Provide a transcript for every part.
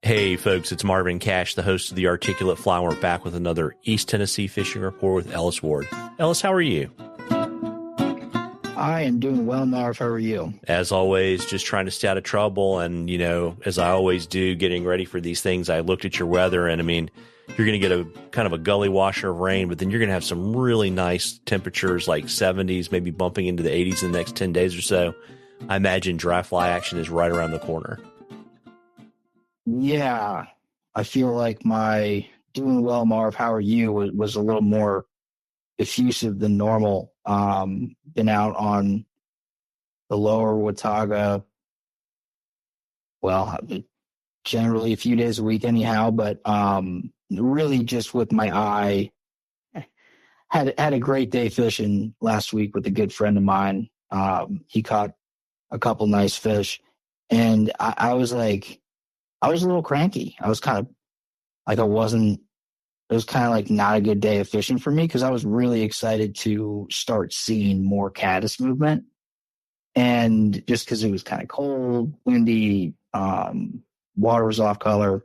Hey folks, it's Marvin Cash, the host of the Articulate Fly. We're back with another East Tennessee fishing report with Ellis Ward. Ellis, how are you? I am doing well, Marv. How are you? As always, just trying to stay out of trouble. And, as I always do, getting ready for these things, I looked at your weather and you're going to get a kind of a gully washer of rain, but then you're going to have some really nice temperatures like 70s, maybe bumping into the 80s in the next 10 days or so. I imagine dry fly action is right around the corner. Yeah, I feel like my doing well, Marv, how are you was a little more effusive than normal. Been out on the lower Watauga, well, generally a few days a week anyhow, but really just with my eye. Had a great day fishing last week with a good friend of mine. He caught a couple nice fish, and I was a little cranky. I was kind of like it was kind of like not a good day of fishing for me because I was really excited to start seeing more caddis movement. And just because it was kind of cold, windy, water was off color,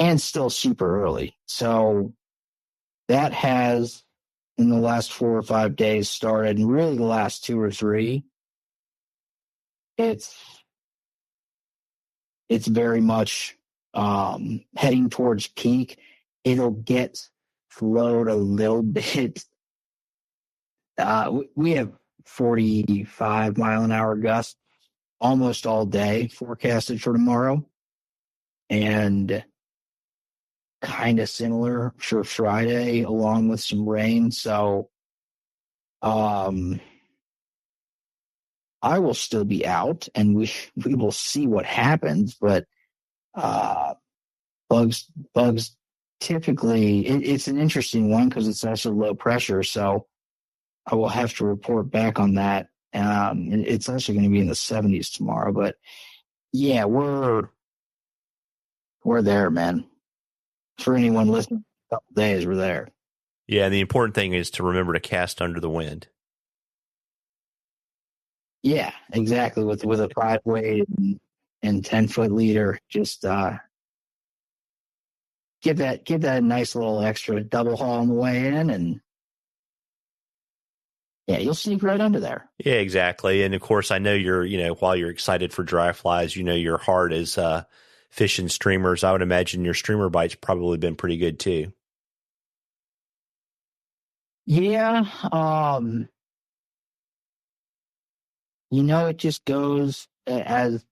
and still super early. So that has, in the last 4 or 5 days, started, and really the last 2 or 3, it's very much heading towards peak. It'll get slowed a little bit. We have 45-mile-an-hour gusts almost all day forecasted for tomorrow, and kind of similar for Friday, along with some rain. So I will still be out, and we will see what happens. But bugs typically, it's an interesting one because it's also low pressure. So I will have to report back on that. It's actually going to be in the 70s tomorrow. But yeah, we're there, man. For anyone listening, a couple days we're there. Yeah, and the important thing is to remember to cast under the wind. Yeah, exactly. With a 5-weight and 10-foot leader, just give that nice little extra double haul on the way in, and yeah, you'll sneak right under there. Yeah, exactly. And of course, I know while you're excited for dry flies, your heart is fishing streamers. I would imagine your streamer bite's probably been pretty good too. Yeah, it just goes as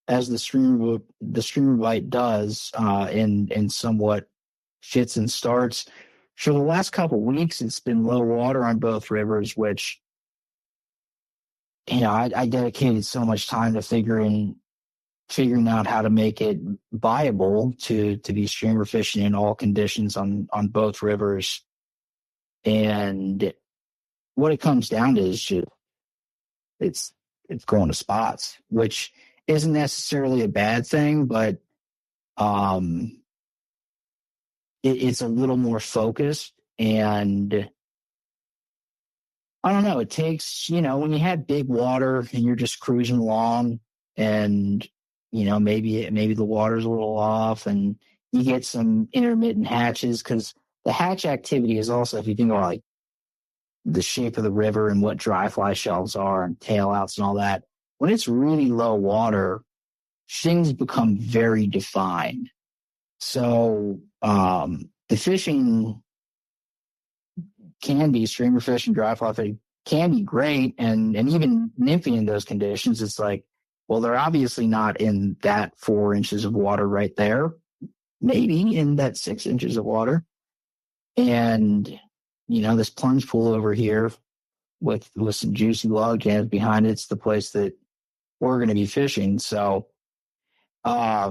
the streamer bite does, in somewhat fits and starts. For the last couple of weeks, it's been low water on both rivers, which, I dedicated so much time to figuring out how to make it viable to be streamer fishing in all conditions on both rivers. And what it comes down to is just it's going to spots, which isn't necessarily a bad thing, but it's a little more focused. And I don't know, it takes, when you have big water and you're just cruising along and, maybe the water's a little off and you get some intermittent hatches, because the hatch activity is also, if you think about like the shape of the river and what dry fly shelves are and tail outs and all that, when it's really low water, things become very defined. So the fishing can be, streamer fishing, dry fly fishing can be great, and even nymphing in those conditions. It's like, well, they're obviously not in that 4 inches of water right there, maybe in that 6 inches of water. And, this plunge pool over here with some juicy log jams behind it's the place that we're going to be fishing. So, yeah,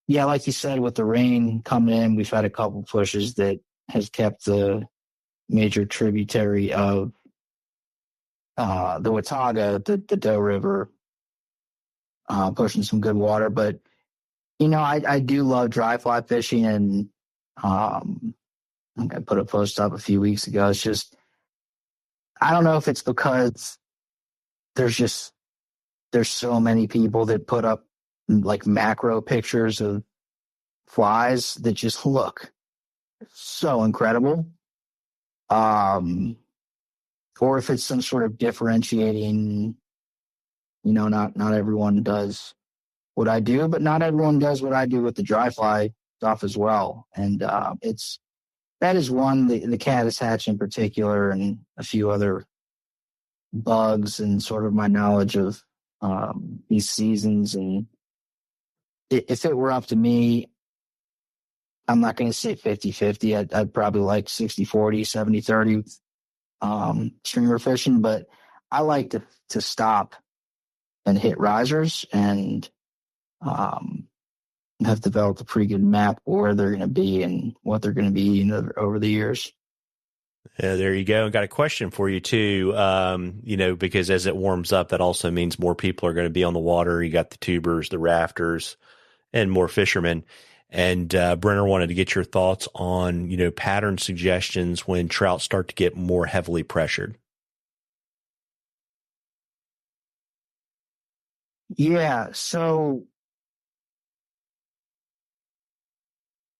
like you said, with the rain coming in, we've had a couple pushes that has kept the major tributary of the Watauga, the Doe River, pushing some good water. But, I do love dry fly fishing, and I think I put a post up a few weeks ago. It's just, I don't know if it's because there's so many people that put up like macro pictures of flies that just look so incredible. Or if it's some sort of differentiating, not everyone does what I do, but not everyone does what I do with the dry fly stuff as well. And that is one, the caddis hatch in particular, and a few other bugs, and sort of my knowledge of these seasons. And if it were up to me, I'm not going to say 50-50. I'd probably like 60-40, 70-30 streamer fishing, but I like to stop and hit risers, and have developed a pretty good map where they're going to be and what they're going to be eating over the years. Yeah, there you go. Got a question for you too. Because as it warms up, that also means more people are going to be on the water. You got the tubers, the rafters, and more fishermen. And Brenner wanted to get your thoughts on, pattern suggestions when trout start to get more heavily pressured. Yeah, so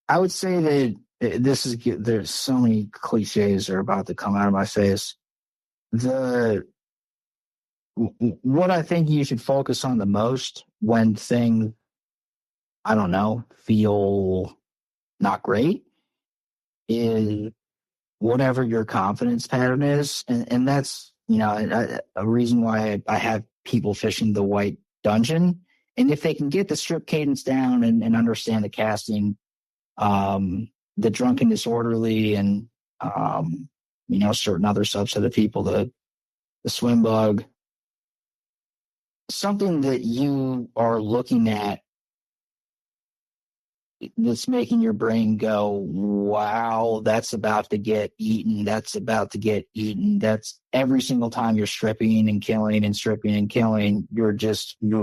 I would say that there's so many cliches that are about to come out of my face. What I think you should focus on the most when things, I don't know, feel not great, is whatever your confidence pattern is. And that's, a reason why I have people fishing the white dungeon. And if they can get the strip cadence down and understand the casting, the drunken disorderly, and, certain other subset of people, the swim bug, something that you are looking at that's making your brain go, wow, that's about to get eaten. That's about to get eaten. That's every single time you're stripping and killing and stripping and killing, you're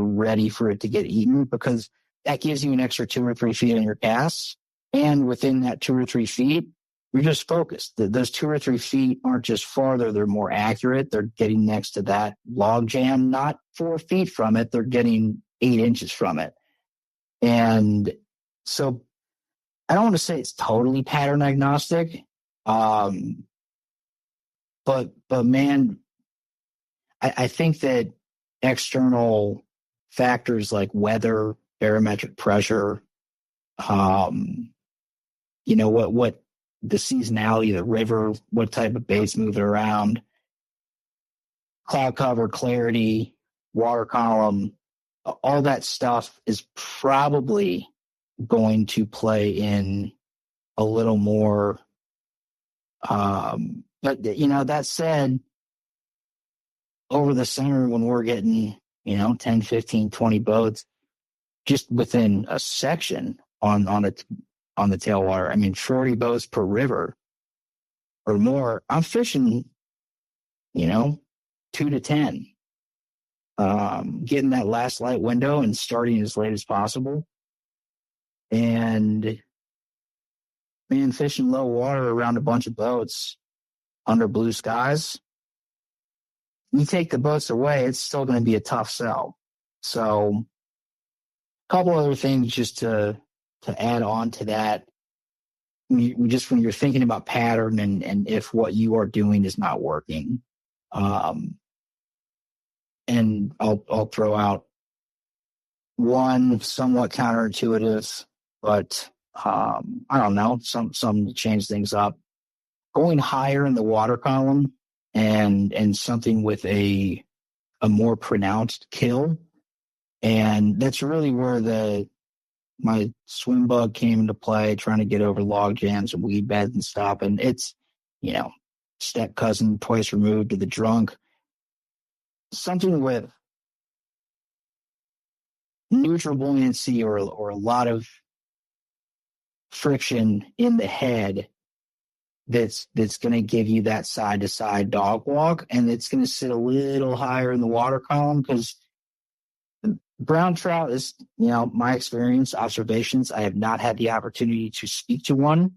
ready for it to get eaten, because that gives you an extra 2 or 3 feet on your casts. And within that 2 or 3 feet, you're just focused. Those 2 or 3 feet aren't just farther, they're more accurate. They're getting next to that log jam, not 4 feet from it. They're getting 8 inches from it. And so I don't want to say it's totally pattern agnostic. But man, I think that external factors like weather, barometric pressure, what the seasonality of the river, what type of bait's moving around, cloud cover, clarity, water column, all that stuff is probably going to play in a little more. But that said, over the summer when we're getting, 10, 15, 20 boats just within a section on the tailwater, 40 boats per river or more, I'm fishing, 2 to 10, getting that last light window and starting as late as possible. And man, fishing low water around a bunch of boats under blue skies, you take the boats away, it's still going to be a tough sell. So a couple other things just to add on to that. Just when you're thinking about pattern and if what you are doing is not working. And I'll throw out one somewhat counterintuitive, but I don't know, some to change things up. Going higher in the water column and something with a more pronounced kill. And that's really where my swim bug came into play, trying to get over log jams and weed beds and stuff. And it's, step cousin twice removed to the drunk. Something with neutral buoyancy or a lot of friction in the head that's going to give you that side to side dog walk, and it's going to sit a little higher in the water column, because brown trout is, my experience, observations. I have not had the opportunity to speak to one,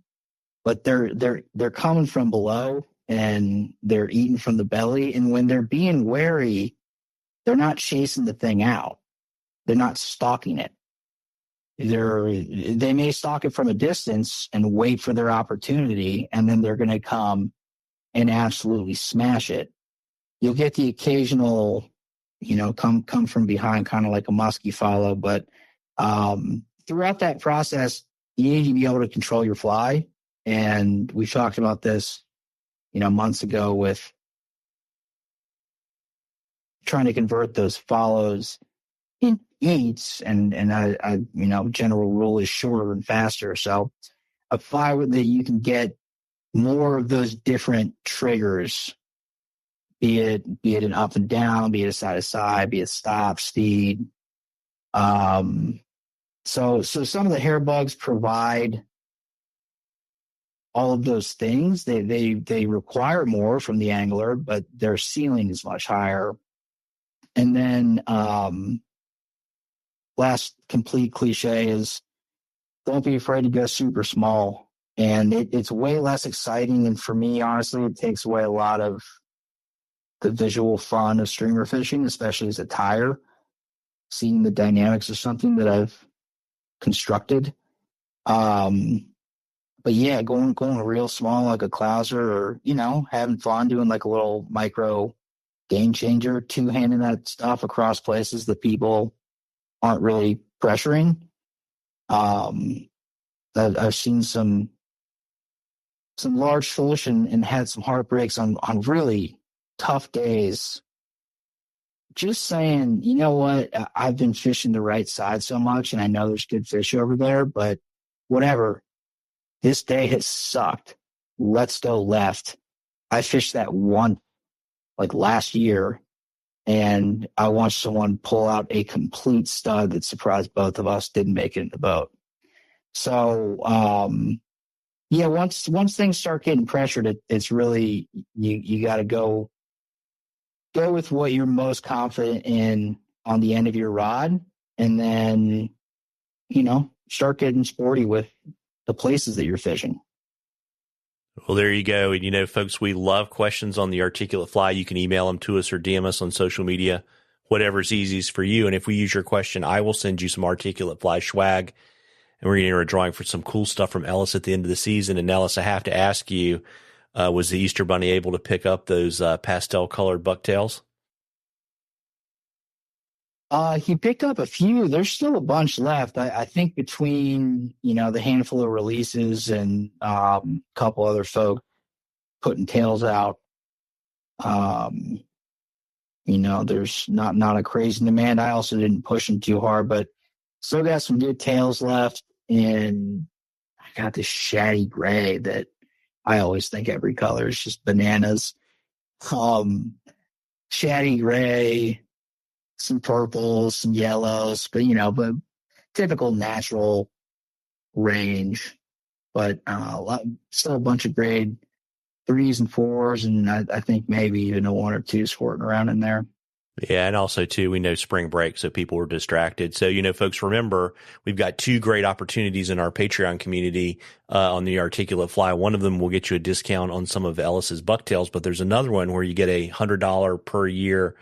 but they're coming from below and they're eating from the belly. And when they're being wary, they're not chasing the thing out. They're not stalking it. they may stalk it from a distance and wait for their opportunity, and then they're going to come and absolutely smash it. You'll get the occasional, come from behind, kind of like a muskie follow, but throughout that process, you need to be able to control your fly. And we talked about this, months ago with trying to convert those follows in eats, and I general rule is shorter and faster. So a fly that you can get more of those different triggers, be it an up and down, be it a side to side, be it stop, speed. So some of the hair bugs provide all of those things. They require more from the angler, but their ceiling is much higher. And then last complete cliche is don't be afraid to go super small. And it's way less exciting. And for me, honestly, it takes away a lot of the visual fun of streamer fishing, especially as a tire, seeing the dynamics of something that I've constructed. But yeah, going real small like a clouser, or, having fun doing like a little micro game changer, two-handing that stuff across places that people aren't really pressuring. I've seen some large fish and had some heartbreaks on really tough days. Just saying, you know what, I've been fishing the right side so much, and I know there's good fish over there, but whatever. This day has sucked. Let's go left. I fished that one like last year, and I watched someone pull out a complete stud that surprised both of us, didn't make it in the boat. So, once things start getting pressured, it's really, you got to go with what you're most confident in on the end of your rod, and then, start getting sporty with the places that you're fishing. Well, there you go. And, folks, we love questions on the articulate fly. You can email them to us or DM us on social media, whatever's easiest for you. And if we use your question, I will send you some articulate fly swag. And we're going to enter a drawing for some cool stuff from Ellis at the end of the season. And Ellis, I have to ask you, was the Easter Bunny able to pick up those pastel colored bucktails? He picked up a few. There's still a bunch left. I think between, the handful of releases and a couple other folk putting tails out, there's not a crazy demand. I also didn't push them too hard, but still got some good tails left. And I got this shaddy gray that I always think every color is just bananas. Shaddy gray, some purples, some yellows, but typical natural range. But still a bunch of grade 3s and 4s, and I think maybe even a 1 or 2 squirting around in there. Yeah, and also, too, we know spring break, so people were distracted. So, folks, remember, we've got 2 great opportunities in our Patreon community on the articulate fly. One of them will get you a discount on some of Ellis's bucktails, but there's another one where you get a $100 per year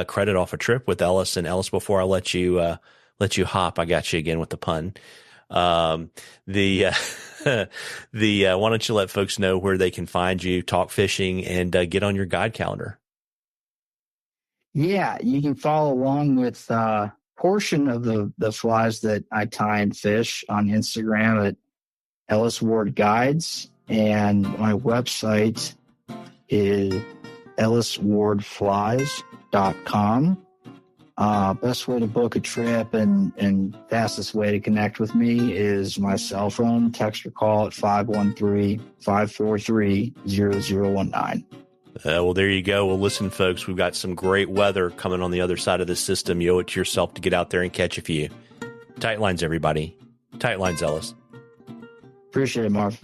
credit off a trip with Ellis. And Ellis, before I let you hop, I got you again with the pun. Why don't you let folks know where they can find you, talk fishing, and get on your guide calendar? Yeah, you can follow along with portion of the flies that I tie and fish on Instagram at Ellis Ward Guides, and my website is elliswardflies.com. Best way to book a trip and fastest way to connect with me is my cell phone. Text or call at 513-543-0019. Well, there you go. Well, listen, folks, we've got some great weather coming on the other side of the system. You owe it to yourself to get out there and catch a few. Tight lines, everybody. Tight lines, Ellis. Appreciate it, Marv.